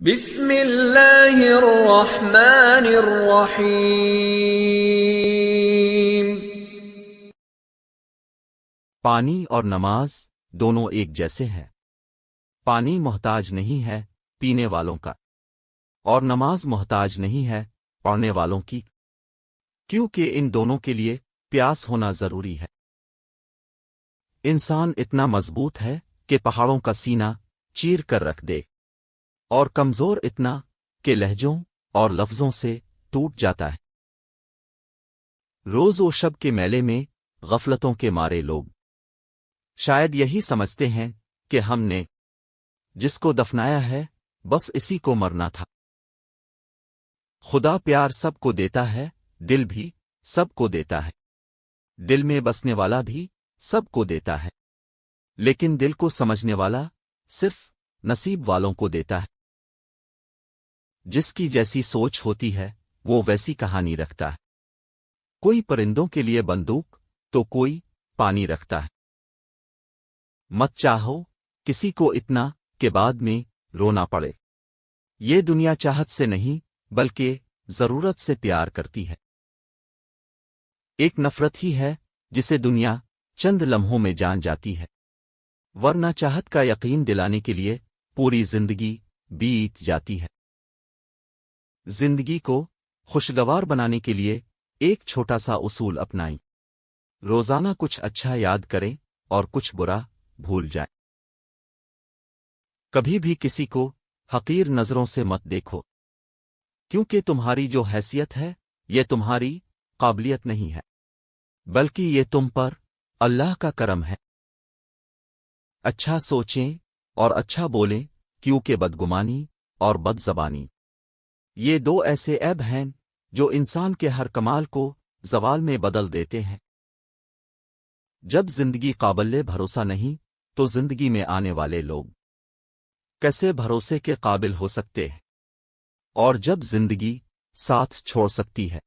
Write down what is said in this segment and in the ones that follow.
بسم اللہ الرحمن الرحیم۔ پانی اور نماز دونوں ایک جیسے ہیں۔ پانی محتاج نہیں ہے پینے والوں کا، اور نماز محتاج نہیں ہے پڑھنے والوں کی، کیونکہ ان دونوں کے لیے پیاس ہونا ضروری ہے۔ انسان اتنا مضبوط ہے کہ پہاڑوں کا سینہ چیر کر رکھ دے، اور کمزور اتنا کہ لہجوں اور لفظوں سے ٹوٹ جاتا ہے۔ روز و شب کے میلے میں غفلتوں کے مارے لوگ شاید یہی سمجھتے ہیں کہ ہم نے جس کو دفنایا ہے بس اسی کو مرنا تھا۔ خدا پیار سب کو دیتا ہے، دل بھی سب کو دیتا ہے، دل میں بسنے والا بھی سب کو دیتا ہے، لیکن دل کو سمجھنے والا صرف نصیب والوں کو دیتا ہے۔ جس کی جیسی سوچ ہوتی ہے وہ ویسی کہانی رکھتا ہے۔ کوئی پرندوں کے لیے بندوق تو کوئی پانی رکھتا ہے۔ مت چاہو کسی کو اتنا کہ بعد میں رونا پڑے۔ یہ دنیا چاہت سے نہیں بلکہ ضرورت سے پیار کرتی ہے۔ ایک نفرت ہی ہے جسے دنیا چند لمحوں میں جان جاتی ہے، ورنہ چاہت کا یقین دلانے کے لیے پوری زندگی بیت جاتی ہے۔ زندگی کو خوشگوار بنانے کے لیے ایک چھوٹا سا اصول اپنائیں۔ روزانہ کچھ اچھا یاد کریں اور کچھ برا بھول جائیں۔ کبھی بھی کسی کو حقیر نظروں سے مت دیکھو، کیونکہ تمہاری جو حیثیت ہے یہ تمہاری قابلیت نہیں ہے، بلکہ یہ تم پر اللہ کا کرم ہے۔ اچھا سوچیں اور اچھا بولیں، کیونکہ بدگمانی اور بد زبانی یہ دو ایسے عیب ہیں جو انسان کے ہر کمال کو زوال میں بدل دیتے ہیں۔ جب زندگی قابل بھروسہ نہیں تو زندگی میں آنے والے لوگ کیسے بھروسے کے قابل ہو سکتے ہیں؟ اور جب زندگی ساتھ چھوڑ سکتی ہے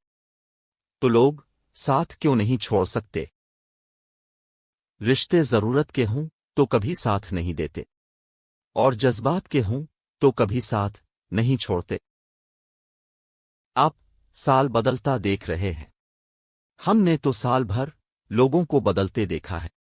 تو لوگ ساتھ کیوں نہیں چھوڑ سکتے؟ رشتے ضرورت کے ہوں تو کبھی ساتھ نہیں دیتے، اور جذبات کے ہوں تو کبھی ساتھ نہیں چھوڑتے۔ آپ سال بدلتا دیکھ رہے ہیں، ہم نے تو سال بھر لوگوں کو بدلتے دیکھا ہے۔